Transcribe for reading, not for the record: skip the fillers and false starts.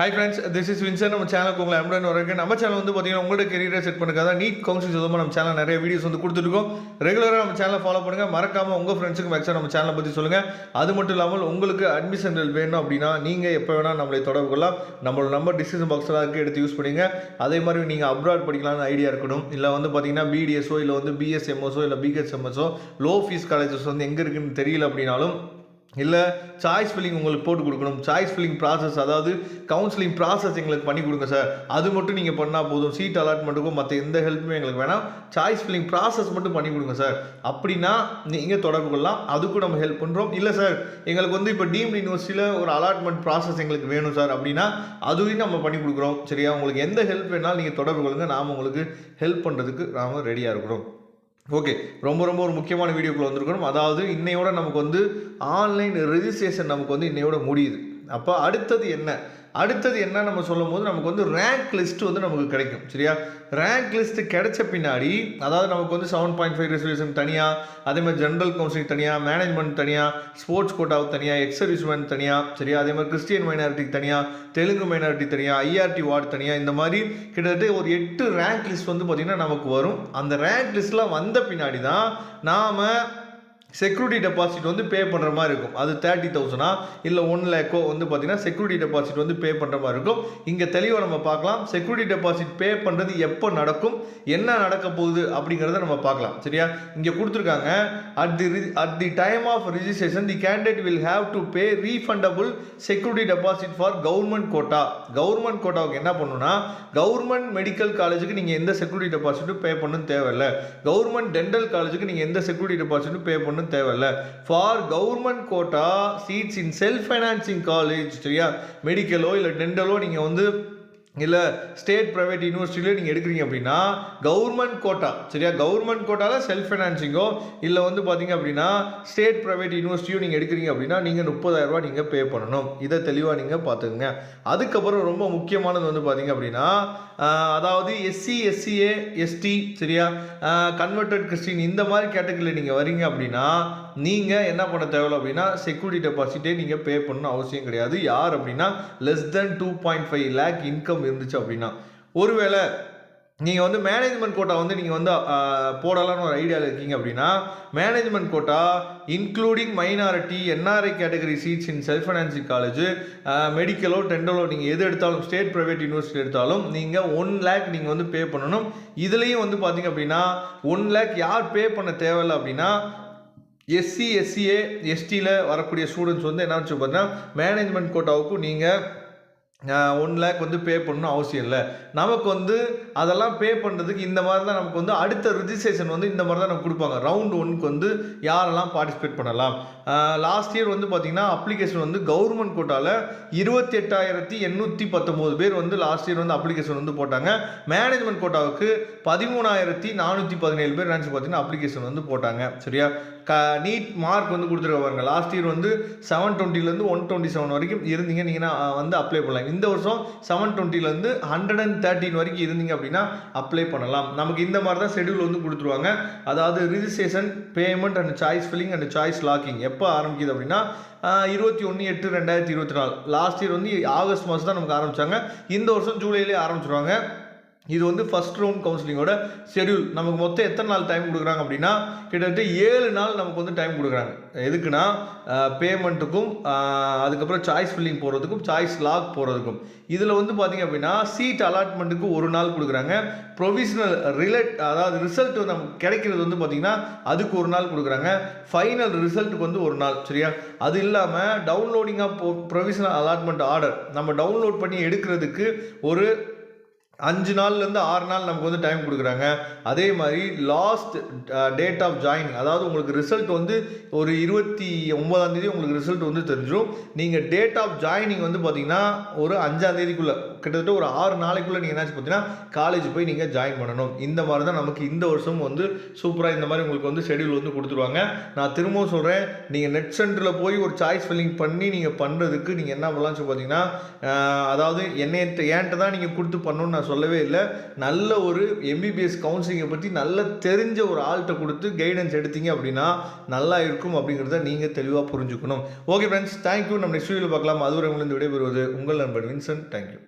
Hi friends, this is Vinson. நம்ம சேனலுக்கு உங்களை அம்புடன் வரக்கு. நம்ம சேனல் வந்து பார்த்தீங்கன்னா உங்களோட கெரியரை செட் பண்ணுறதா நீட் கவுன்சிலிங் சொந்தமாக நம்ம சேனல் நிறைய வீடியோஸ் வந்து கொடுத்துருக்கோம். ரெகுலராக நம்ம சேனலை ஃபாலோ பண்ணுங்கள். மறக்காமல் உங்கள் ஃப்ரெண்ட்ஸுக்கு மேக்ஸாக நம்ம சேனலை பற்றி சொல்லுங்கள். அது மட்டும் இல்லாமல் உங்களுக்கு அட்மிஷன் வேணும் அப்படின்னா நீங்கள் எப்போ வேணால் நம்மளை தொடர்பு கொள்ளலாம். நம்மளோட நம்பர் டிஸ்கிரிப்ஷன் பாக்ஸில் இருக்குது, எடுத்து யூஸ் பண்ணிங்க. அதே மாதிரி நீங்கள் அப்ராட் படிக்கலாம்னு ஐடியா இருக்கணும், இல்லை வந்து பார்த்தீங்கன்னா பிடிஎஸ்ஓ இல்லை வந்து பிஎஸ்எம்எஸ்ஓ இல்லை பிஹெச்எம்எஸ்ஓ லோ ஃபீஸ் காலேஜஸ் வந்து எங்கே இருக்குன்னு தெரியல அப்படின்னாலும், இல்லை சாய்ஸ் ஃபில்லிங் உங்களுக்கு போட்டு கொடுக்கணும், சாய்ஸ் ஃபில்லிங் ப்ராசஸ் அதாவது கவுன்சிலிங் ப்ராசஸ் எங்களுக்கு பண்ணி கொடுங்க சார், அது மட்டும் நீங்கள் பண்ணால் போதும், சீட் அலாட்மெண்ட்டுக்கும் மற்ற எந்த ஹெல்ப்புமே எங்களுக்கு வேணாம், சாய்ஸ் ஃபில்லிங் ப்ராசஸ் மட்டும் பண்ணி கொடுங்க சார் அப்படின்னா நீங்கள் தொடர்பு கொள்ளலாம். அதுக்கும் நம்ம ஹெல்ப் பண்ணுறோம். இல்லை சார் எங்களுக்கு வந்து இப்போ டீம்டு யூனிவர்சிட்டியில் ஒரு அலாட்மெண்ட் ப்ராசஸ் எங்களுக்கு வேணும் சார் அப்படின்னா அதுவும் நம்ம பண்ணி கொடுக்குறோம். சரியா, உங்களுக்கு எந்த ஹெல்ப் வேணாலும் நீங்கள் தொடர்பு கொள்ளுங்கள். நாம் உங்களுக்கு ஹெல்ப் பண்ணுறதுக்கு நாம் ரெடியாக இருக்கிறோம். ஓகே, ரொம்ப ஒரு முக்கியமான வீடியோக்குள்ள வந்திருக்கணும். அதாவது இன்னையோட நமக்கு வந்து ஆன்லைன் ரெஜிஸ்ட்ரேஷன் நமக்கு வந்து இன்னையோட முடியுது. அப்போ அடுத்தது என்ன நம்ம சொல்லும் போது நமக்கு வந்து ரேங்க் லிஸ்ட் வந்து நமக்கு கிடைக்கும். சரியா, ரேங்க் லிஸ்ட் கிடைச்ச பின்னாடி அதாவது நமக்கு வந்து 7.5 ரிசர்வேஷன் தனியாக, அதே மாதிரி ஜென்ரல் கவுன்சிலிங் தனியாக, மேனேஜ்மெண்ட் தனியாக, ஸ்போர்ட்ஸ் கோட்டாவுக்கு தனியாக, எக்ஸர்விஸ்மெண்ட் தனியாக, சரியா, அதே மாதிரி கிறிஸ்டியன் மைனாரிட்டிக்கு தனியாக, தெலுங்கு மைனாரிட்டி தனியாக, ஐஆர்டி வார்டு தனியாக, இந்த மாதிரி கிட்டத்தட்ட ஒரு 8 ரேங்க் லிஸ்ட் வந்து பார்த்திங்கன்னா நமக்கு வரும். அந்த ரேங்க் லிஸ்ட்லாம் வந்த பின்னாடி தான் நாம் செக்யூரிட்டி டெபாசிட் வந்து பே பண்ணுற மாதிரி இருக்கும். அது 30,000 இல்லை 1 lakh வந்து பார்த்தீங்கன்னா செக்யூரிட்டி டெபாசிட் வந்து பே பண்ணுற மாதிரி இருக்கும். இங்கே தெளிவாக நம்ம பார்க்கலாம், செக்யூரிட்டி டெபாசிட் பே பண்ணுறது எப்போ நடக்கும், என்ன நடக்க போகுது அப்படிங்கிறத நம்ம பார்க்கலாம். சரியா, இங்கே கொடுத்துருக்காங்க, at the time of registration the candidate will have to pay refundable security deposit for government quota. Government கோட்டாவுக்கு என்ன பண்ணணும்னா, கவர்மெண்ட் மெடிக்கல் காலேஜுக்கு நீங்கள் எந்த செக்யூரிட்டி டெபாசிட்டும் பே பண்ணணும் தேவையில்லை, கவர்மெண்ட் டென்டல் காலேஜுக்கு நீங்கள் எந்த செக்யூரிட்டி டெபாசிட்டும் பே பண்ணணும் தேவையில்ல. For government quota seats in self financing college, சரியா, மெடிக்கலோ இல்லை டென்டலோ நீங்கள் வந்து இல்லை ஸ்டேட் ப்ரைவேட் யூனிவர்சிட்டியிலே நீங்கள் எடுக்கிறீங்க அப்படின்னா கவர்மெண்ட் கோட்டா, சரியா, கவர்மெண்ட் கோட்டாவில் செல்ஃப் ஃபைனான்சிங்கோ இல்லை வந்து பார்த்தீங்க அப்படின்னா ஸ்டேட் ப்ரைவேட் யூனிவர்சிட்டியோ நீங்கள் எடுக்கிறீங்க அப்படின்னா நீங்கள் 30,000 ரூபா நீங்கள் பே பண்ணணும். இதை தெளிவாக நீங்கள் பார்த்துக்குங்க. அதுக்கப்புறம் ரொம்ப முக்கியமானது வந்து பார்த்தீங்க அப்படின்னா அதாவது எஸ்சி, எஸ்சிஏ, எஸ்டி, சரியா, கன்வெர்டட் கிறிஸ்டின் இந்த மாதிரி கேட்டகரியில் நீங்கள் வரீங்க அப்படின்னா நீங்கள் என்ன பண்ண தேவையில்லை அப்படின்னா செக்யூரிட்டி டெபாசிட்டே நீங்கள் பே பண்ணணும் அவசியம் கிடையாது. யார் அப்படின்னா less than 2.5 lakh இன்கம் இருந்துச்சு அப்படின்னா. ஒருவேளை நீங்கள் வந்து மேனேஜ்மெண்ட் கோட்டா வந்து நீங்கள் வந்து போடலான்னு ஒரு ஐடியாவில் இருக்கீங்க அப்படின்னா management quota including minority, NRI category seats in self financing college, மெடிக்கலோ டென்டலோ நீங்கள் எது எடுத்தாலும் ஸ்டேட் ப்ரைவேட் யூனிவர்சிட்டி எடுத்தாலும் நீங்கள் 1 lakh நீங்கள் வந்து பே பண்ணணும். இதுலேயும் வந்து பார்த்தீங்க அப்படின்னா 1 lakh யார் பே பண்ண தேவையில்லை அப்படின்னா எஸ்சி, எஸ்சிஏ, எஸ்டியில் வரக்கூடிய ஸ்டூடெண்ட்ஸ் வந்து என்ன வச்சு பார்த்தீங்கன்னா மேனேஜ்மெண்ட் கோட்டாவுக்கும் நீங்கள் 1 lakh வந்து பே பண்ணணும் அவசியம் இல்லை. நமக்கு வந்து அதெல்லாம் பே பண்ணுறதுக்கு இந்த மாதிரி தான் நமக்கு வந்து அடுத்த ரிஜிஸ்ட்ரேஷன் வந்து இந்த மாதிரி தான் நமக்கு கொடுப்பாங்க. ரவுண்ட் 1க்கு வந்து யாரெல்லாம் பார்ட்டிசிபேட் பண்ணலாம். லாஸ்ட் இயர் வந்து பார்த்திங்கன்னா அப்ளிகேஷன் வந்து கவர்மெண்ட் கோட்டாவில் 28,819 பேர் வந்து லாஸ்ட் இயர் வந்து அப்ளிகேஷன் வந்து போட்டாங்க. மேனேஜ்மெண்ட் கோட்டாவுக்கு 13,417 பேர் நினச்சி பார்த்தீங்கன்னா அப்ளிகேஷன் வந்து போட்டாங்க. சரியா, நீட் மார்க் வந்து கொடுத்துருக்க பாருங்க, லாஸ்ட் இயர் வந்து 720 127 வரைக்கும் இருந்தீங்க நீங்கள் வந்து அப்ளை பண்ணலாம். இந்த வருஷம் 720 113 வரைக்கும் இருந்தீங்க அப்படின்னா அப்ளை பண்ணலாம். நமக்கு இந்த மாதிரி தான் ஷெடியூல் வந்து கொடுத்துருவாங்க. அதாவது registration, payment and choice filling and choice locking எப்போ ஆரம்பிக்குது அப்படின்னா 21/8/2024. லாஸ்ட் இயர் வந்து ஆகஸ்ட் மாதம் தான் நமக்கு ஆரம்பித்தாங்க. இந்த வருஷம் ஜூலையிலே ஆரம்பிச்சிருவாங்க. இது வந்து ஃபர்ஸ்ட் ரவுண்ட் கவுன்சிலிங்கோட ஷெடியூல். நமக்கு மொத்தம் எத்தனை நாள் டைம் கொடுக்குறாங்க அப்படின்னா கிட்டத்தட்ட 7 நாள் நமக்கு வந்து டைம் கொடுக்குறாங்க. எதுக்குன்னா பேமெண்ட்டுக்கும் அதுக்கப்புறம் சாய்ஸ் ஃபில்லிங் போகிறதுக்கும் சாய்ஸ் லாக் போகிறதுக்கும். இதில் வந்து பார்த்திங்க அப்படின்னா சீட் அலாட்மெண்ட்டுக்கு 1 நாள் கொடுக்குறாங்க. ப்ரொவிஷனல் அதாவது ரிசல்ட் நமக்கு கிடைக்கிறது வந்து பார்த்திங்கன்னா அதுக்கு 1 நாள் கொடுக்குறாங்க. ஃபைனல் ரிசல்ட்டுக்கு வந்து 1 நாள். சரியா, அது இல்லாமல் downloading of provisional allotment order நம்ம டவுன்லோட் பண்ணி எடுக்கிறதுக்கு ஒரு 5 நாள்லேருந்து 6 நாள் நமக்கு வந்து டைம் கொடுக்குறாங்க. அதே மாதிரி லாஸ்ட் டேட் ஆஃப் ஜாயினிங், அதாவது உங்களுக்கு ரிசல்ட் வந்து ஒரு 29ஆம் தேதி உங்களுக்கு ரிசல்ட் வந்து தெரிஞ்சிடும். நீங்கள் டேட் ஆஃப் ஜாயினிங் வந்து பார்த்தீங்கன்னா ஒரு 5ஆம் தேதிக்குள்ளே கிட்டத்தட்ட ஒரு 6 நாளைக்குள்ளே நீங்கள் என்னாச்சு பார்த்தீங்கன்னா காலேஜ் போய் நீங்கள் ஜாயின் பண்ணணும். இந்த மாதிரி தான் நமக்கு இந்த வருஷம் வந்து சூப்பராக இந்த மாதிரி உங்களுக்கு வந்து ஷெடியூல் வந்து கொடுத்துருவாங்க. நான் திரும்பவும் சொல்கிறேன், நீங்கள் நெட் சென்டரில் போய் ஒரு சாய்ஸ் ஃபில்லிங் பண்ணி நீங்கள் பண்ணுறதுக்கு நீங்கள் என்ன பண்ணலாம்னு சொல்லி பார்த்தீங்கன்னா அதாவது என்கிட்ட தான் நீங்கள் கொடுத்து பண்ணணும்னு நான் நான் சொல்லவே இல்லை. நல்ல ஒரு எம்பிபிஎஸ் கவுன்சிலிங்கை பற்றி நல்ல தெரிஞ்ச ஒரு ஆள்கிட்ட கொடுத்து கைடன்ஸ் எடுத்தீங்க அப்படின்னா நல்லா இருக்கும் அப்படிங்கிறத நீங்கள் தெளிவாக புரிஞ்சுக்கணும். Okay friends, thank you. நம்ம நெக்ஸ்ட் வீடியோவில் பார்க்கலாம். அதுவரை உங்களுக்கு விடைபெறுவது உங்கள் நண்பன் வின்சென்ட். தேங்க்யூ.